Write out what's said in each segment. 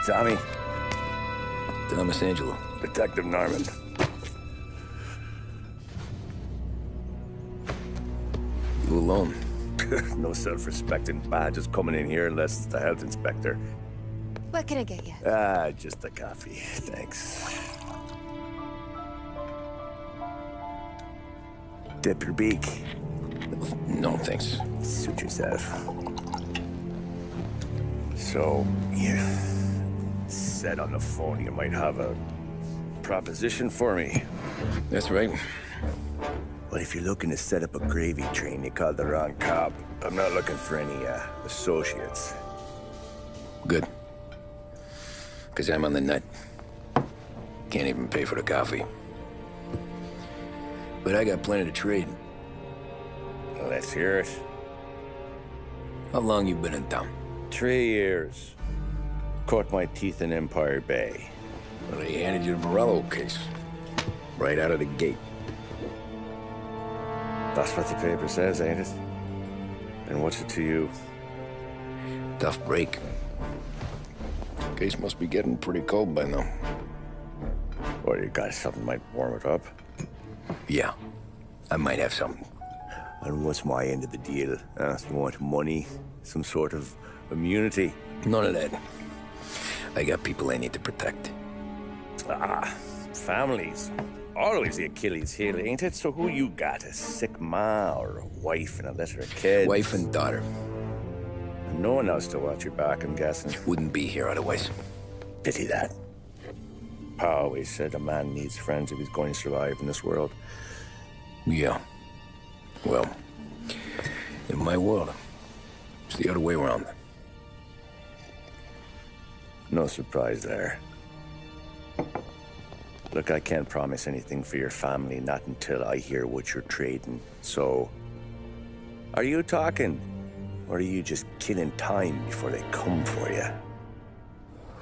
Tommy. Thomas Angelo. Detective Norman. You alone? No self-respecting badges coming in here unless it's the health inspector. What can I get you? Just a coffee, thanks. Dip your beak. No, thanks. Suit yourself. So, you said on the phone you might have a proposition for me. That's right. Well, if you're looking to set up a gravy train, you called the wrong cop. I'm not looking for any, associates. Good. Because I'm on the nut. Can't even pay for the coffee. But I got plenty to trade. Well, let's hear it. How long you been in town? 3 years. Caught my teeth in Empire Bay. Well, they handed you the Morello case. Right out of the gate. That's what the paper says, ain't it? And what's it to you? Tough break. Case must be getting pretty cold by now. Or you got something might warm it up? Yeah, I might have something. And what's my end of the deal? You want money? Some sort of immunity? None of that. I got people I need to protect. Families. Always the Achilles heel, ain't it? So who you got? A sick ma or a wife and a litter of kids? Wife and daughter. And no one else to watch your back, I'm guessing. Wouldn't be here otherwise. Pity that. Pa always said a man needs friends if he's going to survive in this world. Yeah. Well, in my world, it's the other way around. No surprise there. Look, I can't promise anything for your family, not until I hear what you're trading. So, are you talking? Or are you just killing time before they come for you?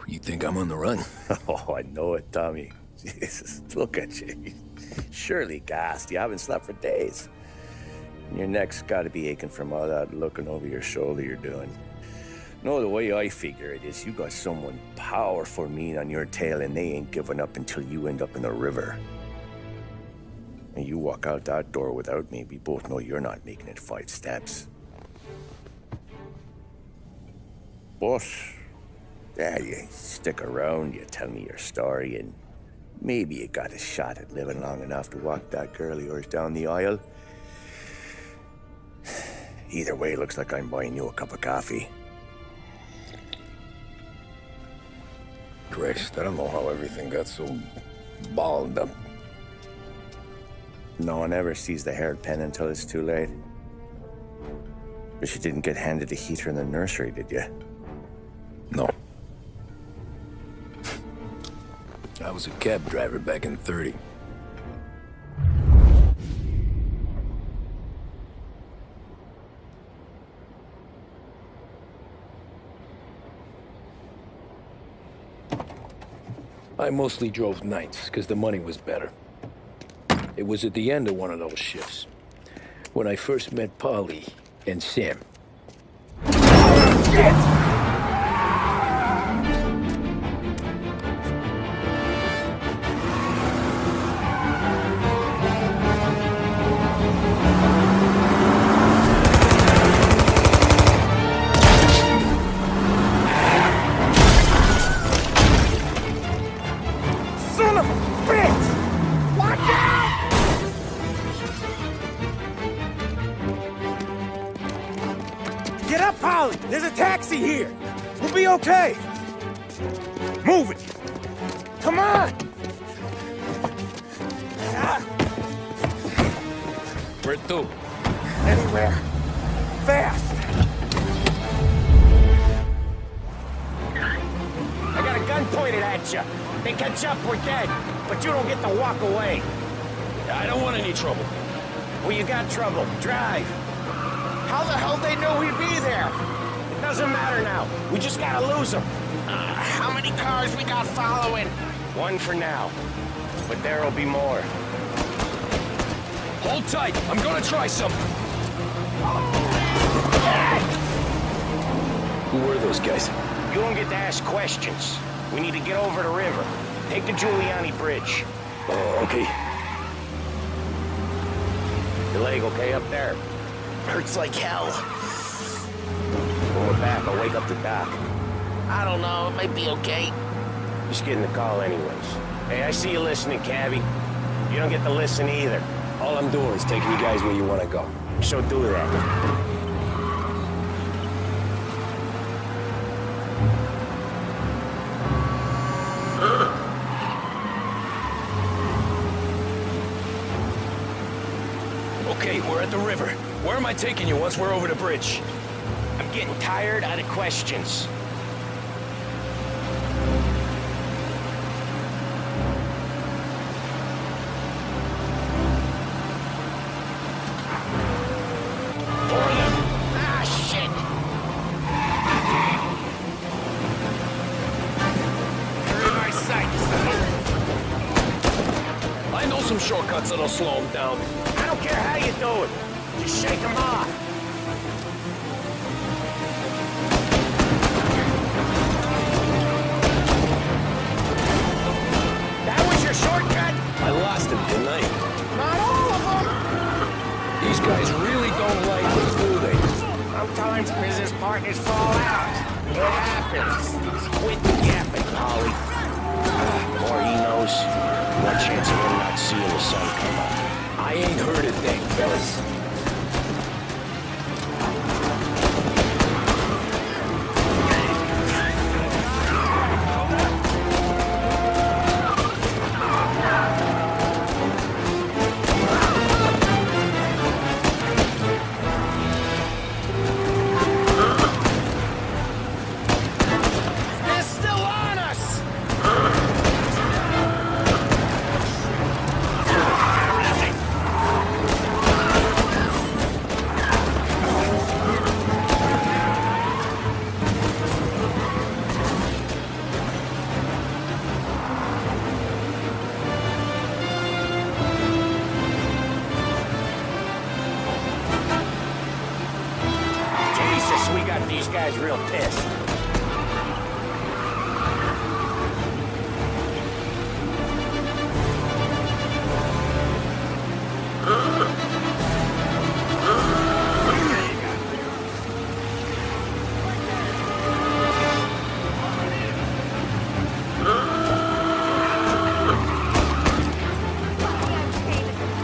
You think I'm on the run? Oh, I know it, Tommy. Jesus, look at you. Surely gassed. You haven't slept for days. And your neck's got to be aching from all that looking over your shoulder you're doing. No, the way I figure it is you got someone powerful mean on your tail and they ain't giving up until you end up in the river. And you walk out that door without me, we both know you're not making it 5 steps. But, yeah, you stick around, you tell me your story, and maybe you got a shot at living long enough to walk that girl of yours down the aisle. Either way, looks like I'm buying you a cup of coffee. Christ, I don't know how everything got so balled up. No one ever sees the haired pen until it's too late. But you didn't get handed a heater in the nursery, did you? No. I was a cab driver back in '30. I mostly drove nights, because the money was better. It was at the end of one of those shifts, when I first met Polly and Sam. Shit! Get up, Polly! There's a taxi here! We'll be okay! Move it! Come on! Where to? Anywhere. Fast! I got a gun pointed at you. They catch up, we're dead. But you don't get to walk away. I don't want any trouble. Well, you got trouble. Drive. How the hell they know we'd be there? It doesn't matter now. We just gotta lose them. How many cars we got following? One for now. But there'll be more. Hold tight. I'm gonna try something. Who were those guys? You don't get to ask questions. We need to get over the river. Take the Giuliani Bridge. Oh, okay. Your leg okay up there? Hurts like hell. When we're back, I'll wake up the doc. I don't know, it might be okay. Just getting the call anyways. Hey, I see you listening, Cabby. You don't get to listen either. All I'm doing is taking you guys where you want to go. So do that. Okay, we're at the river. Where am I taking you once we're over the bridge? I'm getting tired out of questions. Some shortcuts that'll slow him down. I don't care how you do it. Just shake him off. That was your shortcut? I lost him, didn't I? Not all of them. These guys really don't like us, do they? Sometimes business partners fall out. It happens. Quit yapping, Ollie. More he knows, more chance of him not seeing the sun come up. I ain't heard a thing, fellas. These guys real pissed.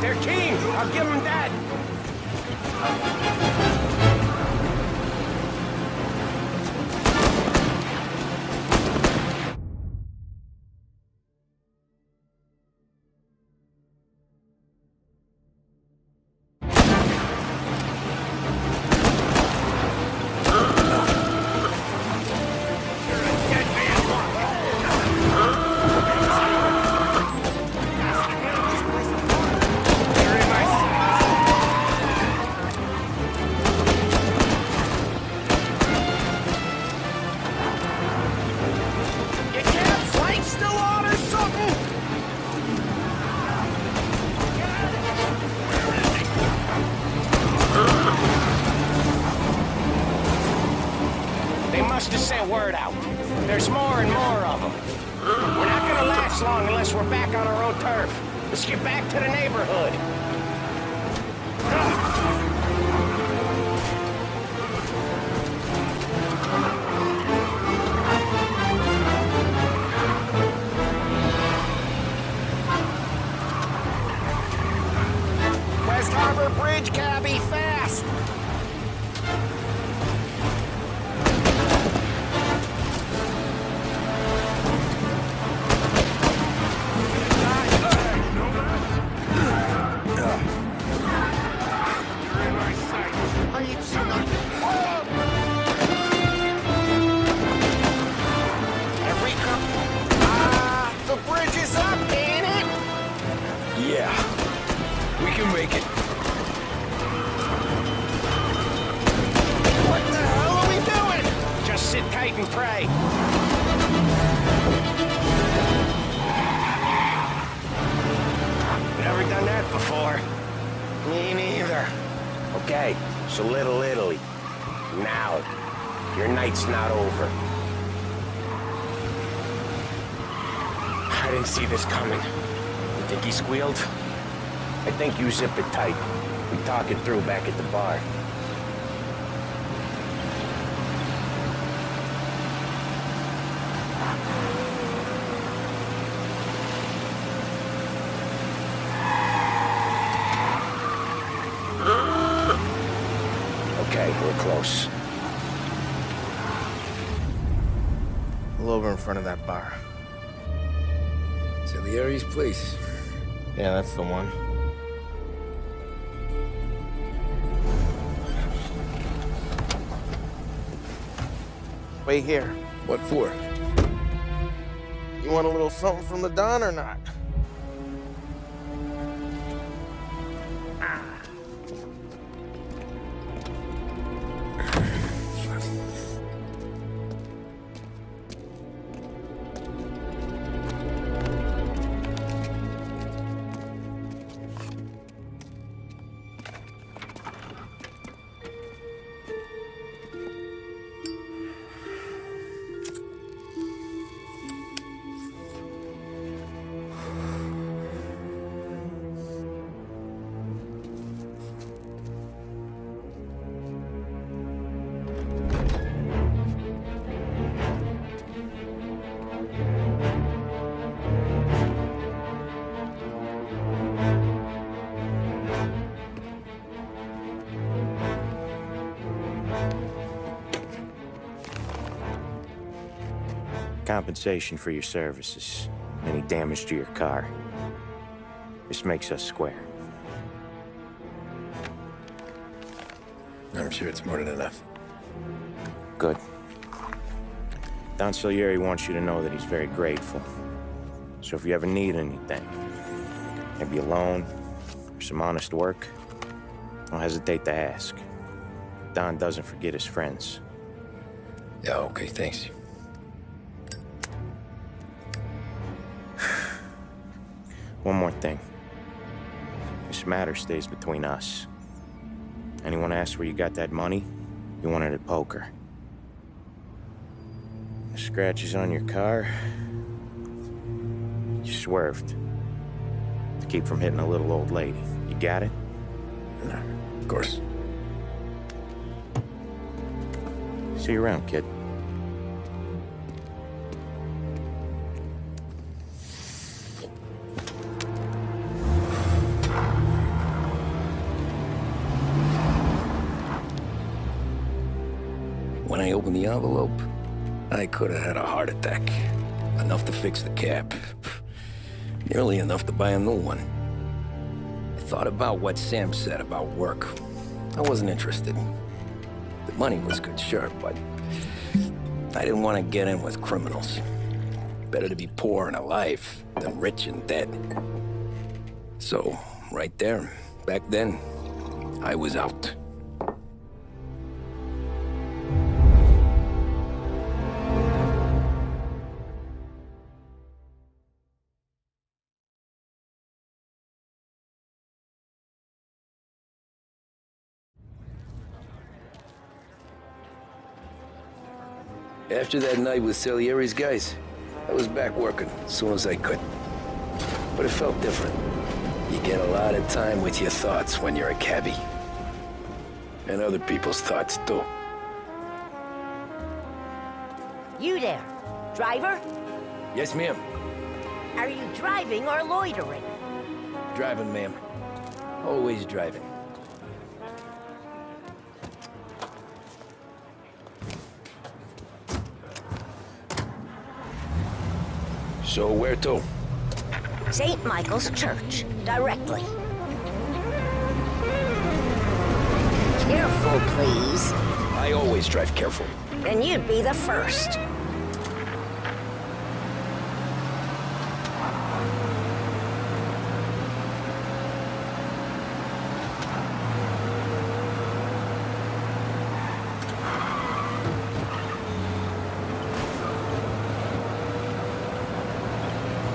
They're keen. I'll give them that. Word out. There's more and more of them. We're not gonna last long unless we're back on our own turf. Let's get back to the neighborhood. West Harbor Bridge, cabby, fast! The bridge is up, ain't it? Yeah, we can make it. What the hell are we doing? Just sit tight and pray. Never done that before. Me neither. Okay, so Little Italy. Now, your night's not over. didn't see this coming. You think he squealed? I think you zip it tight. We talk it through back at the bar. Okay, we're close. Pull over in front of that bar. Salieri's place. Yeah, that's the one. Wait here. What for? You want a little something from the Don or not? Compensation for your services. Any damage to your car. This makes us square. I'm sure it's more than enough. Good. Don Salieri wants you to know that he's very grateful. So if you ever need anything, maybe a loan or some honest work, don't hesitate to ask. Don doesn't forget his friends. Yeah, okay, thanks. One more thing. This matter stays between us. Anyone asks where you got that money, you won it at poker. The scratches on your car, you swerved. To keep from hitting a little old lady. You got it? Of course. See you around, kid. When I opened the envelope, I could have had a heart attack. Enough to fix the cap. Nearly enough to buy a new one. I thought about what Sam said about work. I wasn't interested. The money was good, sure, but I didn't want to get in with criminals. Better to be poor and alive than rich and dead. So, right there, back then, I was out. After that night with Salieri's guys, I was back working as soon as I could. But it felt different. You get a lot of time with your thoughts when you're a cabbie. And other people's thoughts, too. You there, driver? Yes, ma'am. Are you driving or loitering? Driving, ma'am. Always driving. So where to? St. Michael's Church, directly. Careful, please. I always drive careful. Then you'd be the first.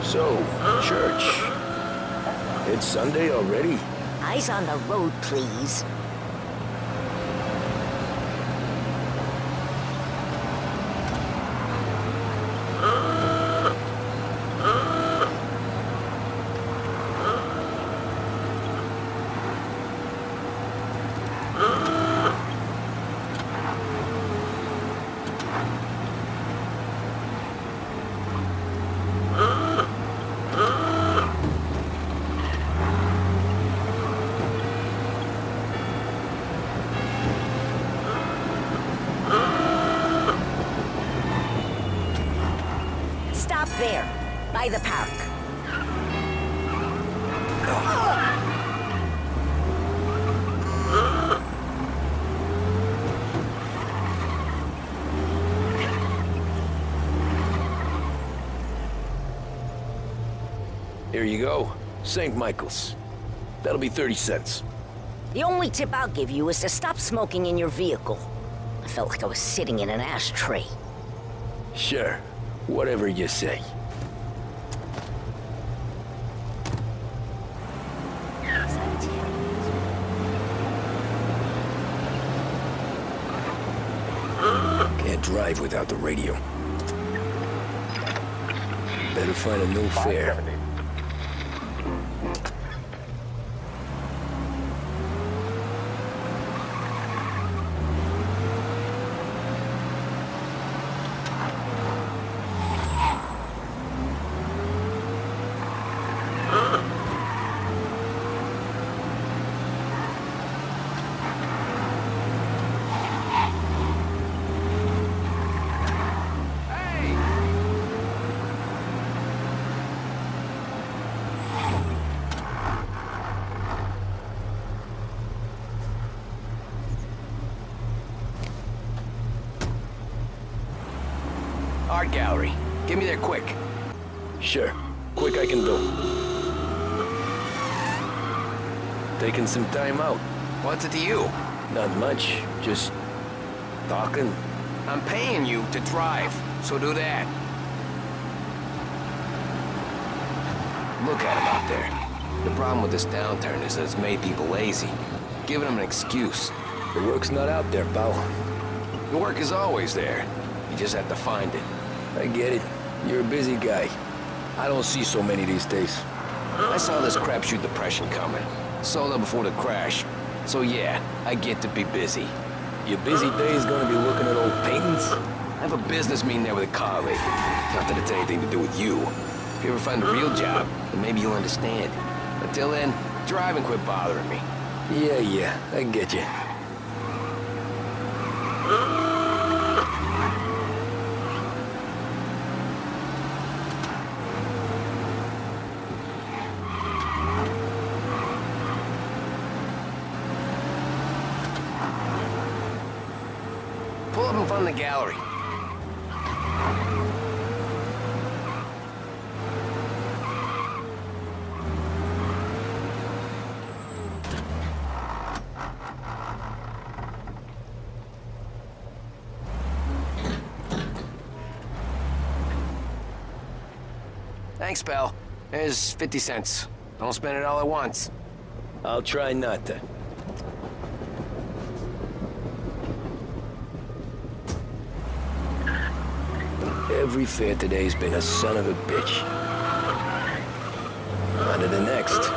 So, church. It's Sunday already? Eyes on the road, please. There, by the park. Here you go. St. Michael's. That'll be 30 cents. The only tip I'll give you is to stop smoking in your vehicle. I felt like I was sitting in an ashtray. Sure. Whatever you say. Can't drive without the radio. Better find a new fare. Art gallery. Get me there quick. Sure. Quick I can do. Taking some time out. What's it to you? Not much. Just talking. I'm paying you to drive, so do that. Look at him out there. The problem with this downturn is that it's made people lazy. Giving them an excuse. The work's not out there, pal. The work is always there. You just have to find it. I get it. You're a busy guy. I don't see so many these days. I saw this crapshoot depression coming. Sold out before the crash. So yeah, I get to be busy. Your busy day is gonna be looking at old paintings? I have a business meeting there with a colleague. Not that it's anything to do with you. If you ever find a real job, then maybe you'll understand. Until then, drive and quit bothering me. Yeah, I get you. Pull up in front of the gallery. Thanks, pal. There's 50 cents. Don't spend it all at once. I'll try not to. Every fare today's been a son of a bitch. On to the next.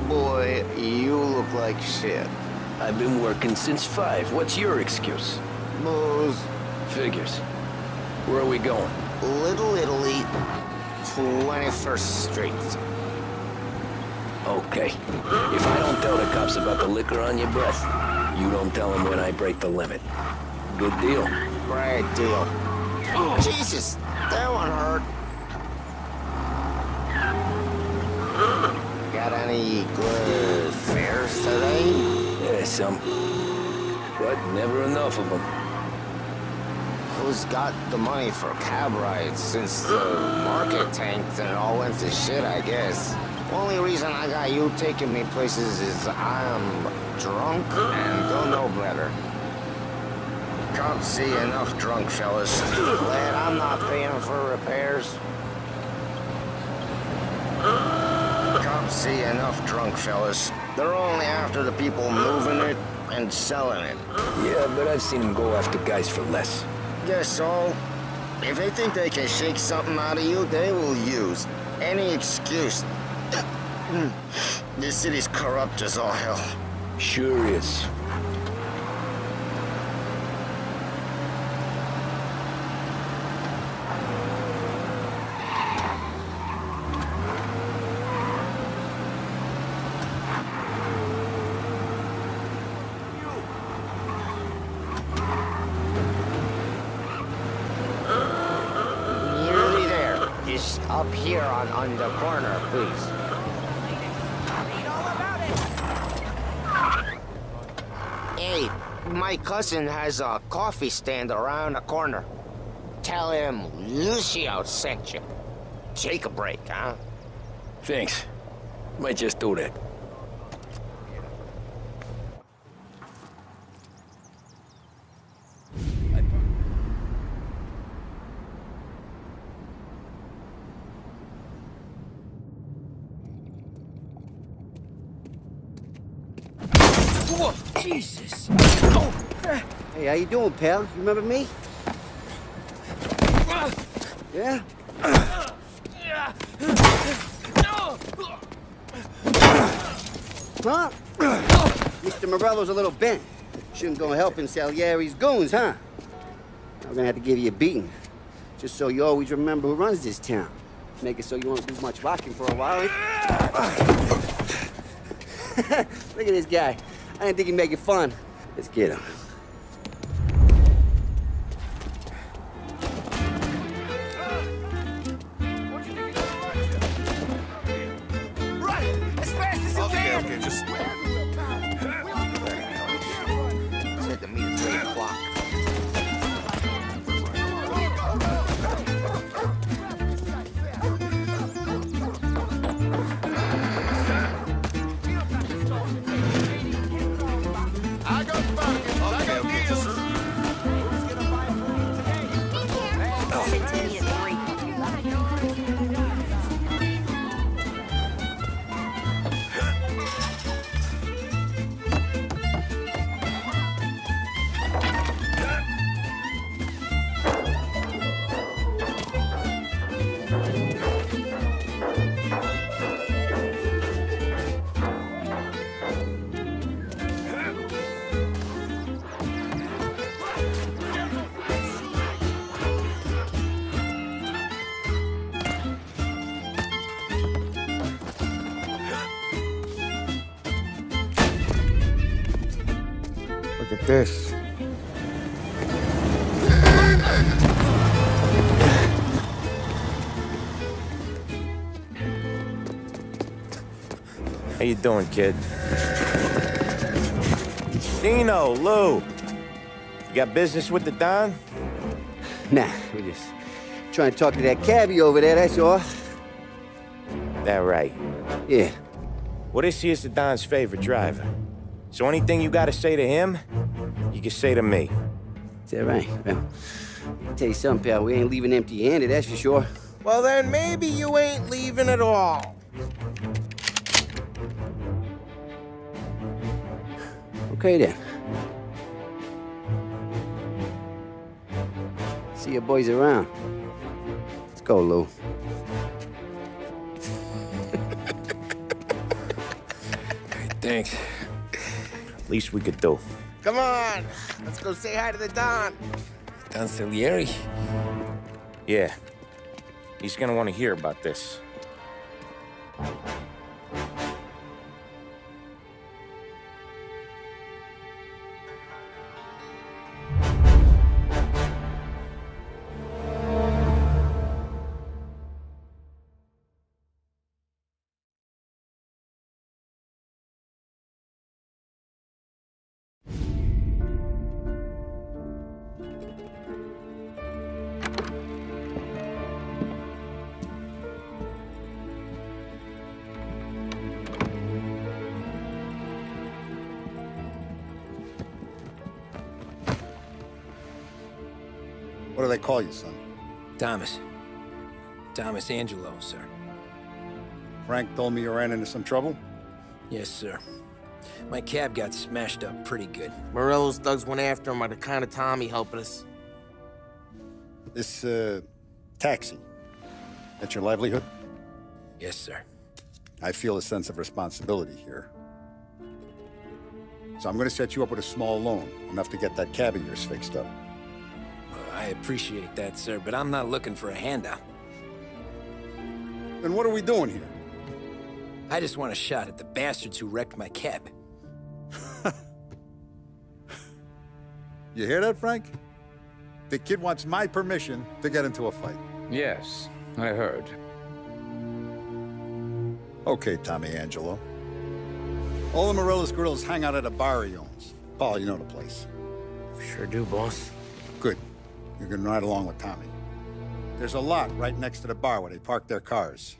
Boy, you look like shit. I've been working since 5. What's your excuse? Booze. Figures. Where are we going? Little Italy, 21st Street. Okay. If I don't tell the cops about the liquor on your breath, you don't tell them when I break the limit. Good deal. Great deal. Jesus, that one hurt. Got any good fares today? Yeah, some. But never enough of them. Who's got the money for cab rides since the market tanked and it all went to shit, I guess? Only reason I got you taking me places is I'm drunk and don't know better. Cops see enough drunk fellas. Glad I'm not paying for repairs. Cops see enough drunk fellas. They're only after the people moving it and selling it. Yeah, but I've seen them go after guys for less. Guess so. If they think they can shake something out of you, they will use any excuse. This city's corrupt as all hell. Sure is. Nearly there. Just up here on the corner, please. Hey, my cousin has a coffee stand around the corner. Tell him Lucio sent you. Take a break, huh? Thanks. Might just do that. Whoa, Jesus! Oh. Hey, how you doing, pal? You remember me? Yeah? Huh? Mr. Morello's a little bent. Shouldn't go helping Salieri's goons, huh? I'm gonna have to give you a beating. Just so you always remember who runs this town. Make it so you won't do much rocking for a while. Look at this guy. I didn't think he'd make it fun. Let's get him. Run! As fast as you can! Okay, just... Said to meet at 3 o'clock. Look at this. How you doing, kid? Dino, Lou. You got business with the Don? Nah, we're just trying to talk to that cabbie over there, that's all. That right. Yeah. Well, this here's the Don's favorite driver. So anything you gotta say to him, you can say to me. Is that right? Well, I'll tell you something, pal. We ain't leaving empty-handed, that's for sure. Well, then maybe you ain't leaving at all. Okay, then. See your boys around. Let's go, Lou. Thanks. Least we could do. Come on, let's go say hi to the Don. Don Salieri? Yeah. He's gonna want to hear about this. What do they call you, son? Thomas. Thomas Angelo, sir. Frank told me you ran into some trouble? Yes, sir. My cab got smashed up pretty good. Morello's thugs went after him on account of Tommy helping us. This, taxi, that's your livelihood? Yes, sir. I feel a sense of responsibility here. So I'm gonna set you up with a small loan, enough to get that cab of yours fixed up. I appreciate that, sir, but I'm not looking for a handout. Then what are we doing here? I just want a shot at the bastards who wrecked my cab. You hear that, Frank? The kid wants my permission to get into a fight. Yes, I heard. Okay, Tommy Angelo. All the Morello's girls hang out at a bar he owns. Paul, you know the place. Sure do, boss. Good. You're gonna ride along with Tommy. There's a lot right next to the bar where they park their cars.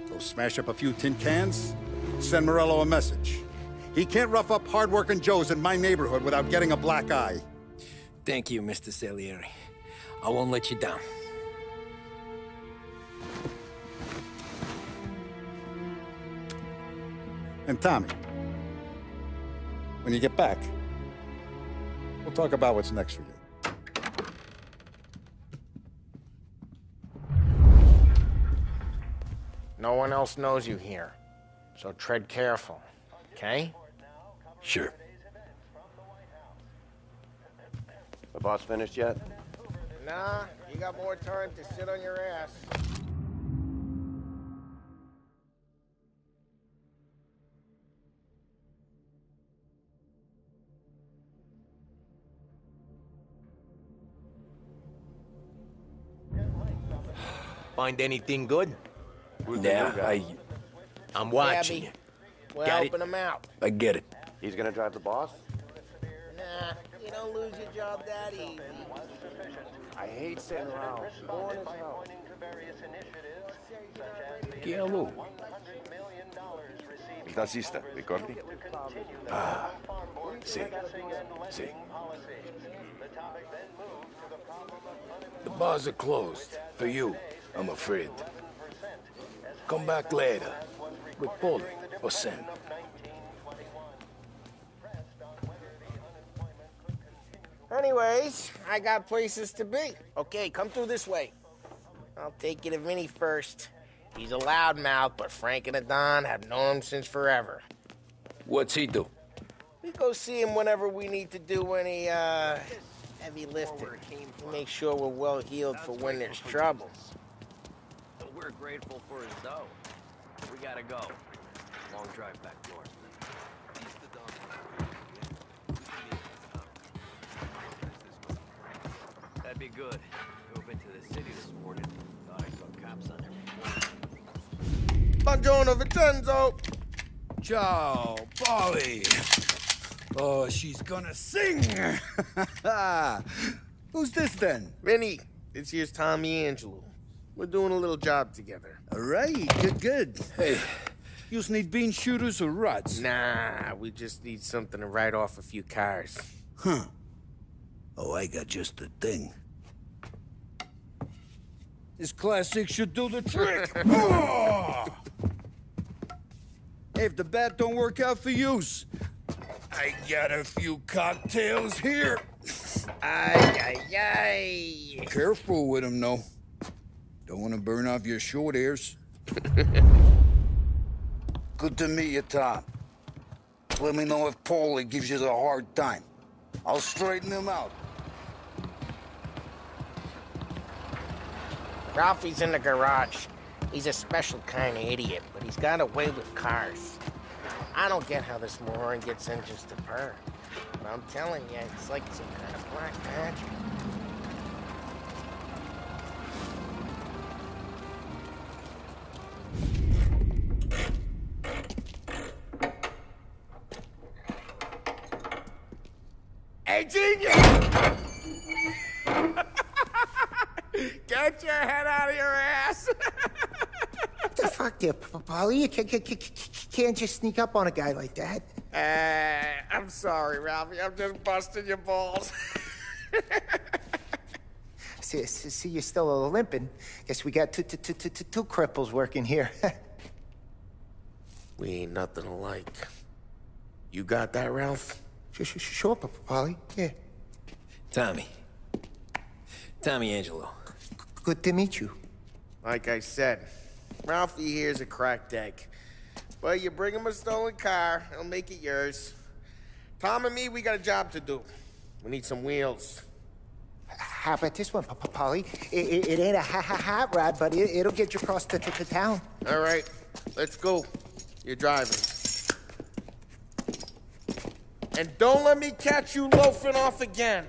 Go smash up a few tin cans, send Morello a message. He can't rough up hard-working Joes in my neighborhood without getting a black eye. Thank you, Mr. Salieri. I won't let you down. And Tommy, when you get back, we'll talk about what's next for you. No one else knows you here, so tread careful, okay? Sure. The boss finished yet? Nah, you got more time to sit on your ass. Find anything good? Yeah, I'm watching you. We're Got it? helping him out. I get it. He's gonna drive the boss? Nah, you don't lose your job that easy. I hate sitting around. Boring as hell. Hello. Il tassista, ricordi? Ah, see. The bars are closed. For you, I'm afraid. Come back later. With Paul or Sam. Anyways, I got places to be. Okay, come through this way. I'll take you to Vinny first. He's a loudmouth, but Frank and the Don have known him since forever. What's he do? We go see him whenever we need to do any, heavy lifting. We make sure we're well healed for when there's trouble. We're grateful for his dough. We gotta go. Long drive back north. That'd be good. Drove into the city this morning. Thought I saw cops on every corner. Buongiorno, Vincenzo! Ciao, Polly. Oh, she's gonna sing. Who's this then? Vinny, this here's Tommy Angelo. We're doing a little job together. All right, good. Hey, You need bean shooters or rods? Nah, we just need something to write off a few cars. Huh. Oh, I got just the thing. This classic should do the trick. Oh! Hey, if the bat don't work out for use, I got a few cocktails here. Ay. Careful with them, though. Don't want to burn off your short hairs. Good to meet you, Tom. Let me know if Paulie gives you the hard time. I'll straighten him out. Ralphie's in the garage. He's a special kind of idiot, but he's got a way with cars. I don't get how this moron gets engines to purr. But I'm telling you, it's like some kind of black magic. Hey, genius! Get your head out of your ass! What the fuck there, Paulie? You can't just sneak up on a guy like that. I'm sorry, Ralphie. I'm just busting your balls. See, you're still limping. Guess we got two cripples working here. We ain't nothing alike. You got that, Ralph? Sure, Paulie. Yeah. Tommy, Tommy Angelo. Good to meet you. Like I said, Ralphie here's a cracked egg. But you bring him a stolen car, he'll make it yours. Tom and me, we got a job to do. We need some wheels. How about this one, Polly? It ain't a hot rod, but it'll get you across to town. All right, let's go. You're driving. And don't let me catch you loafing off again.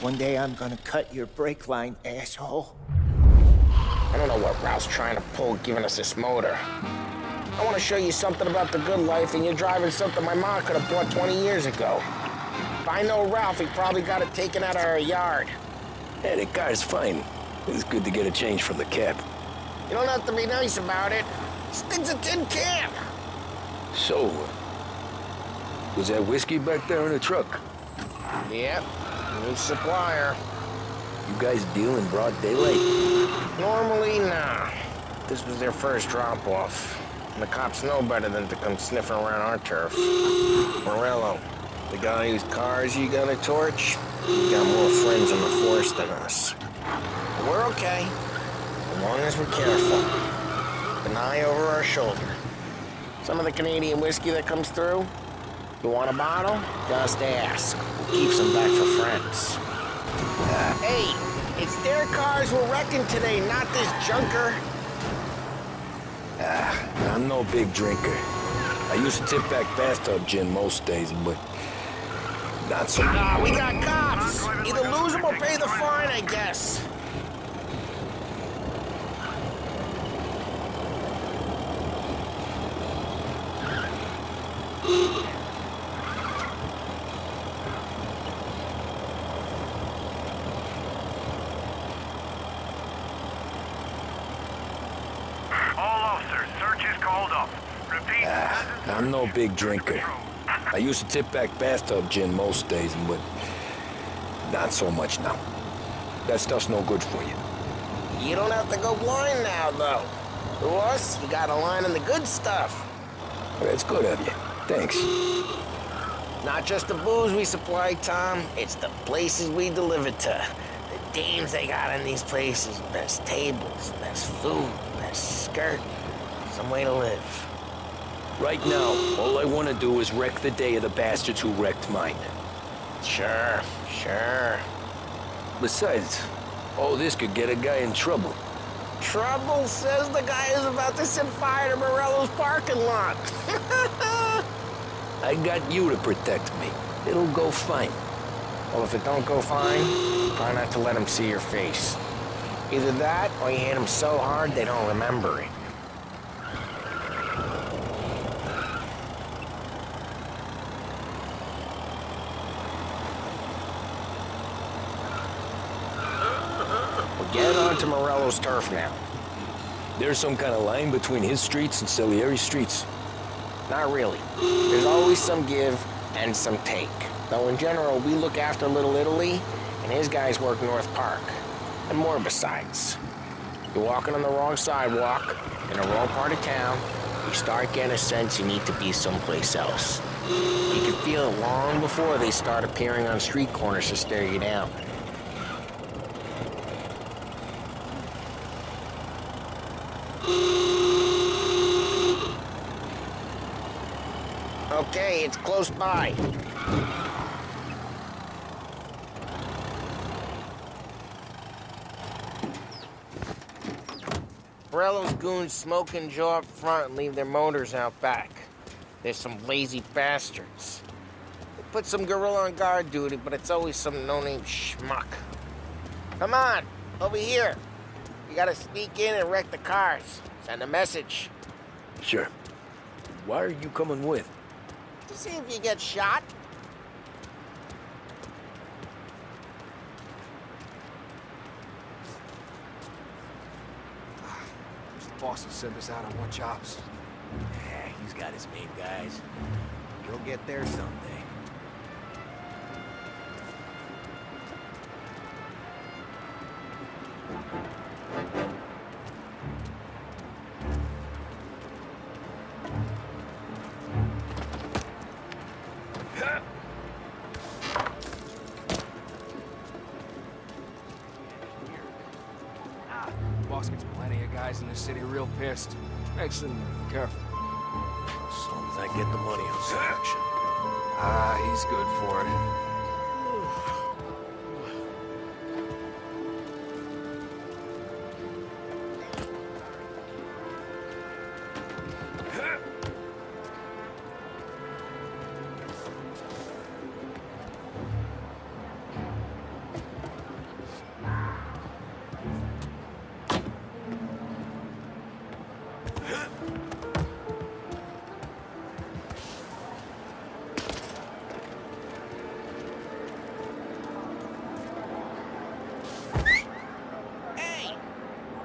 One day I'm gonna cut your brake line, asshole. I don't know what Ralph's trying to pull giving us this motor. I want to show you something about the good life, and you're driving something my mom could have bought 20 years ago. If I know Ralph, he probably got it taken out of our yard. Yeah, the car's fine. It's good to get a change from the cab. You don't have to be nice about it. This thing's a tin can. So, was that whiskey back there in the truck? Yep, new supplier. You guys deal in broad daylight? Normally, nah. This was their first drop-off. And the cops know better than to come sniffing around our turf. Morello, the guy whose cars you got a torch, he's got more friends on the force than us. But we're okay, as long as we're careful. An eye over our shoulder. Some of the Canadian whiskey that comes through, you want a bottle? Just ask. We'll keep some back for friends. Hey, it's their cars we're wrecking today, not this junker. I'm no big drinker. I used to tip back bathtub gin most days, but not so much. We got cops. Either lose them or pay the fine, I guess. I'm no big drinker. I used to tip back bathtub gin most days, but not so much now. That stuff's no good for you. You don't have to go blind now, though. To us, you got a line on the good stuff. That's good of you. Thanks. Not just the booze we supply, Tom. It's the places we deliver to. The dames they got in these places. Best tables, best food, best skirt. Some way to live. Right now, all I want to do is wreck the day of the bastards who wrecked mine. Sure. Besides, all this could get a guy in trouble. Trouble says the guy is about to set fire to Morello's parking lot. I got you to protect me. It'll go fine. Well, if it don't go fine, try not to let them see your face. Either that, or you hit them so hard they don't remember it. Get onto Morello's turf now. There's some kind of line between his streets and Salieri's streets? Not really. There's always some give and some take. Though in general, we look after Little Italy, and his guys work North Park. And more besides. You're walking on the wrong sidewalk, in the wrong part of town, you start getting a sense you need to be someplace else. You can feel it long before they start appearing on street corners to stare you down. Okay, it's close by. Morello's goons smoke and jaw up front and leave their motors out back. There's some lazy bastards. They put some gorilla on guard duty, but it's always some no-name schmuck. Come on, over here. You gotta sneak in and wreck the cars. Send a message. Sure. Why are you coming with? To see if you get shot. The boss will send us out on more jobs. Yeah, he's got his main guys. You'll get there someday. Boss gets plenty of guys in this city real pissed. Makes them careful. As long as I get the money, I'm satisfied. Ah, he's good for it.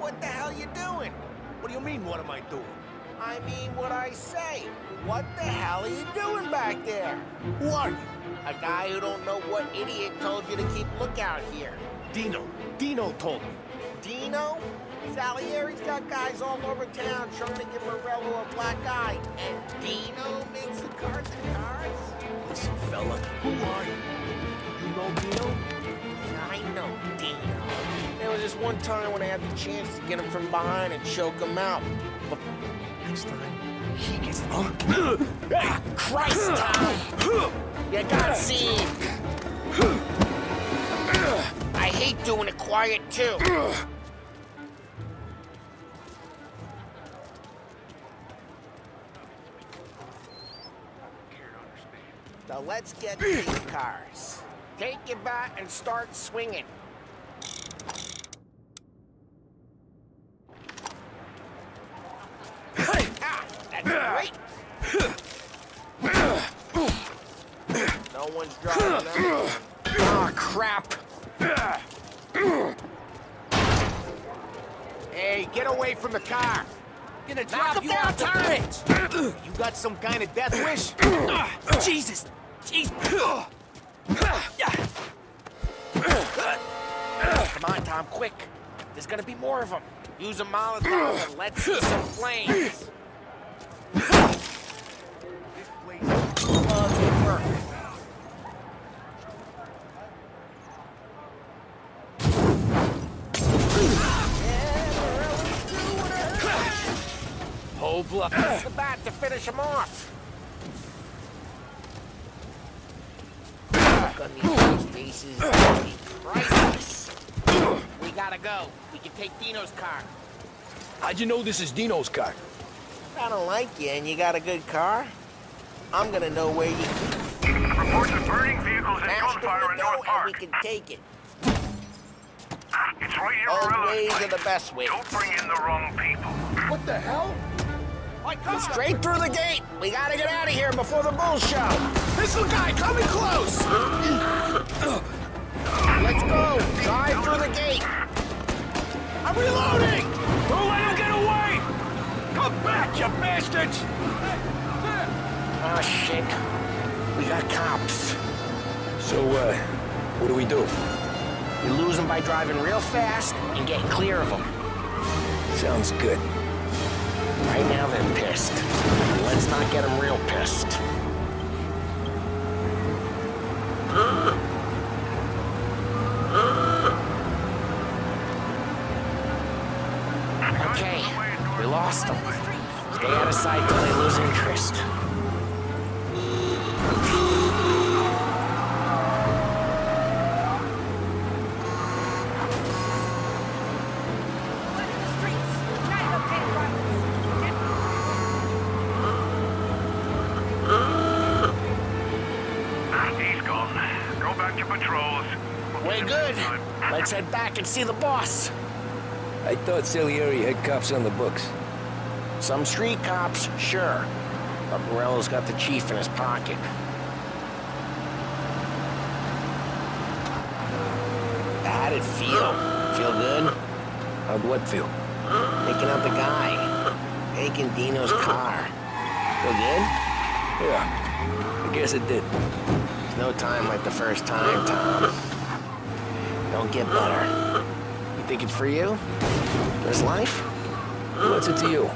What the hell you doing? What do you mean, what am I doing? I mean what I say. What the hell are you doing back there? Who are you? A guy who don't know what idiot told you to keep lookout here. Dino. Dino told me. Dino? Salieri's got guys all over town trying to give Morello a black eye. And Dino makes the cards and cards? Listen, fella, who are you? You know Dino? I know Dino. There was this one time when I had the chance to get him from behind and choke him out. But next time, he gets... Ah, Christ, Tom! You got seen! I hate doing it quiet, too. Now let's get these cars. Take your bat and start swinging. Ah, that's great. No one's driving them. Oh, crap. Hey, get away from the car. I'm gonna drop you down, off the bridge. You got some kind of death wish? Jesus! Jeez! Come on, Tom, quick. There's gonna be more of them. Use a Molotov and let's see some flames. This place is perfect. Whole block. Use the bat to finish him off. Look on these guys' faces. It'll be priceless. We gotta go. We can take Dino's car. How'd you know this is Dino's car? I don't like you and you got a good car. I'm gonna know where you keep it. Reports of burning vehicles and gunfire in North Park. We can take it. It's right here, Old Morello's ways place. are the best ways. Don't bring in the wrong people. What the hell? My car! Straight through the gate. We gotta get out of here before the bulls show. Missile guy coming close! Let's go. Drive through the gate. I'm reloading! Don't let him get away! Come back, you bastards! Oh, shit. We got cops. So, what do we do? You lose them by driving real fast and getting clear of them. Sounds good. Right now, they're pissed. Let's not get them real pissed. Okay, we lost them. Stay out of sight till they lose interest. He's gone. Go back to patrols. Way good. Let's head back and see the boss. I thought Salieri had cops on the books. Some street cops, sure. But Morello's got the chief in his pocket. How'd it feel? Feel good? How'd what feel? Taking out the guy. Taking Dino's car. Feel good? Yeah, I guess it did. There's no time like the first time, Tom. Don't get better. You think it's for you? For his life? What's it to you?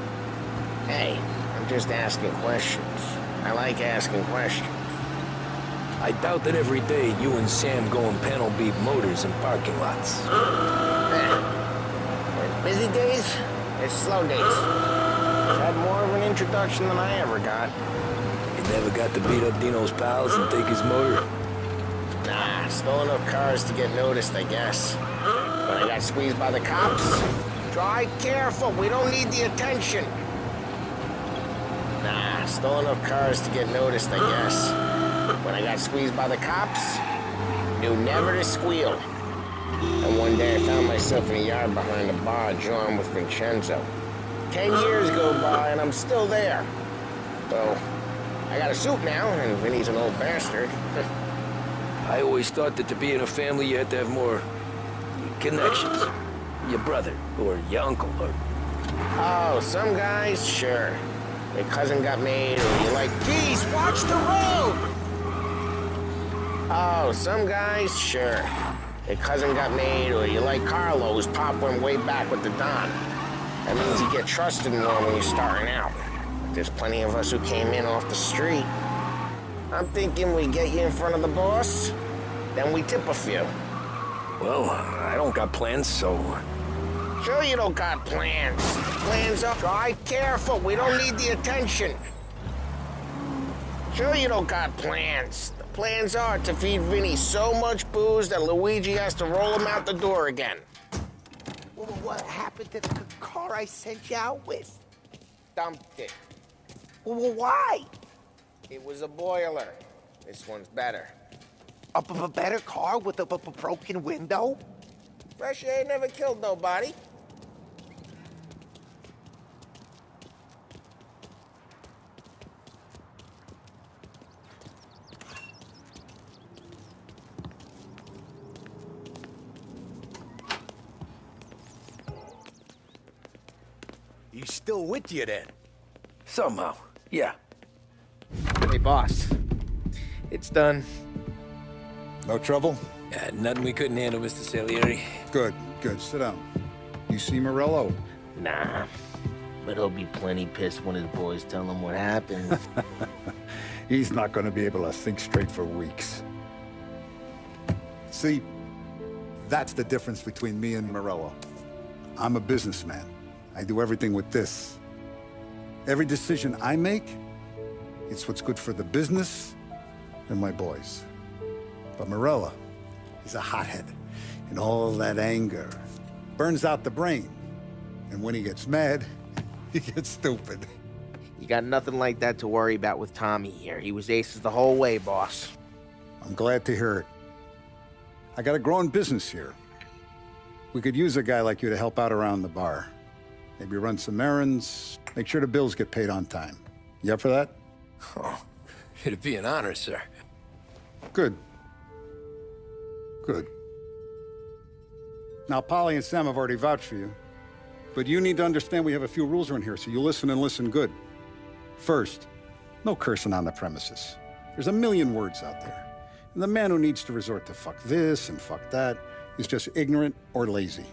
Hey, I'm just asking questions. I like asking questions. I doubt that every day you and Sam go and panel beat motors in parking lots. Busy days, it's slow days. I've had more of an introduction than I ever got. You never got to beat up Dino's pals and take his motor? Nah, stole enough cars to get noticed, I guess. When I got squeezed by the cops, drive careful, we don't need the attention. Nah, stole enough cars to get noticed, I guess. When I got squeezed by the cops, knew never to squeal. And one day I found myself in a yard behind a bar drawn with Vincenzo. 10 years go by and I'm still there. So, I got a suit now, and Vinny's an old bastard. I always thought that to be in a family you had to have more connections. Your brother, or your uncle, or... Oh, some guys, sure. Your cousin got made, or you like, geez, watch the road! Oh, some guys, sure. Your cousin got made, or you like Carlo, whose pop went way back with the Don. That means you get trusted more when you're starting out. There's plenty of us who came in off the street. I'm thinking we get you in front of the boss, then we tip a few. Well, I don't got plans, so... Sure you don't got plans. Plans are drive careful, we don't need the attention. Sure you don't got plans. The plans are to feed Vinny so much booze that Luigi has to roll him out the door again. What happened to the car I sent you out with? Dumped it. Well, why? It was a boiler. This one's better. A better car with a broken window? Fresh air never killed nobody. He's still with you then? Somehow, yeah. Hey, boss. It's done. No trouble? Nothing we couldn't handle, Mr. Salieri. Good, good. Sit down. You see Morello? Nah. But he'll be plenty pissed when his boys tell him what happened. He's not going to be able to think straight for weeks. See, that's the difference between me and Morello. I'm a businessman. I do everything with this. Every decision I make, it's what's good for the business and my boys. But Morello, he's a hothead. And all that anger burns out the brain. And when he gets mad, he gets stupid. You got nothing like that to worry about with Tommy here. He was aces the whole way, boss. I'm glad to hear it. I got a growing business here. We could use a guy like you to help out around the bar. Maybe run some errands, make sure the bills get paid on time. You up for that? Oh, it'd be an honor, sir. Good. Good. Now, Polly and Sam have already vouched for you, but you need to understand we have a few rules around here, so you listen and listen good. First, no cursing on the premises. There's a million words out there, and the man who needs to resort to fuck this and fuck that is just ignorant or lazy.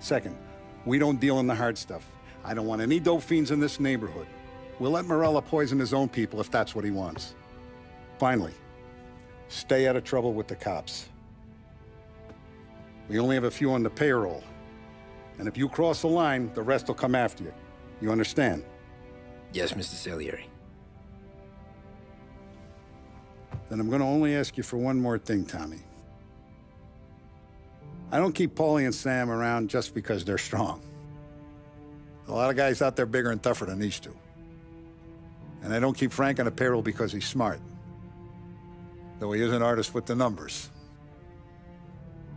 Second, we don't deal in the hard stuff. I don't want any dope fiends in this neighborhood. We'll let Morello poison his own people if that's what he wants. Finally, stay out of trouble with the cops. We only have a few on the payroll. And if you cross the line, the rest will come after you. You understand? Yes, Mr. Salieri. Then I'm going to only ask you for one more thing, Tommy. I don't keep Paulie and Sam around just because they're strong. A lot of guys out there bigger and tougher than these two. And I don't keep Frank on the payroll because he's smart. Though he is an artist with the numbers.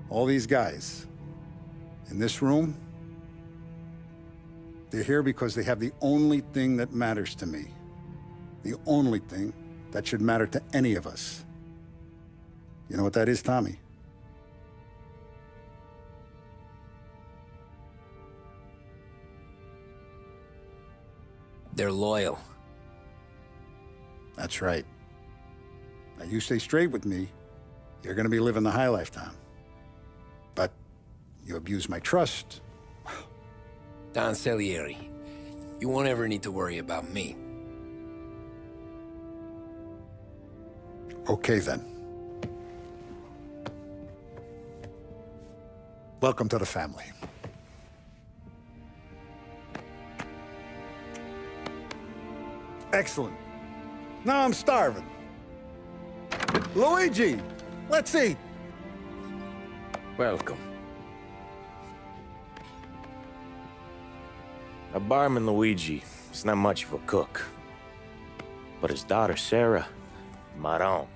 All these guys in this room, they're here because they have the only thing that matters to me. The only thing that should matter to any of us. You know what that is, Tommy? They're loyal. That's right. Now, you stay straight with me, you're gonna be living the high life, Tom. But you abuse my trust. Don Salieri, you won't ever need to worry about me. Okay, then. Welcome to the family. Excellent. Now I'm starving. Luigi, let's eat. Welcome. A barman Luigi is not much of a cook. But his daughter Sarah, Maron.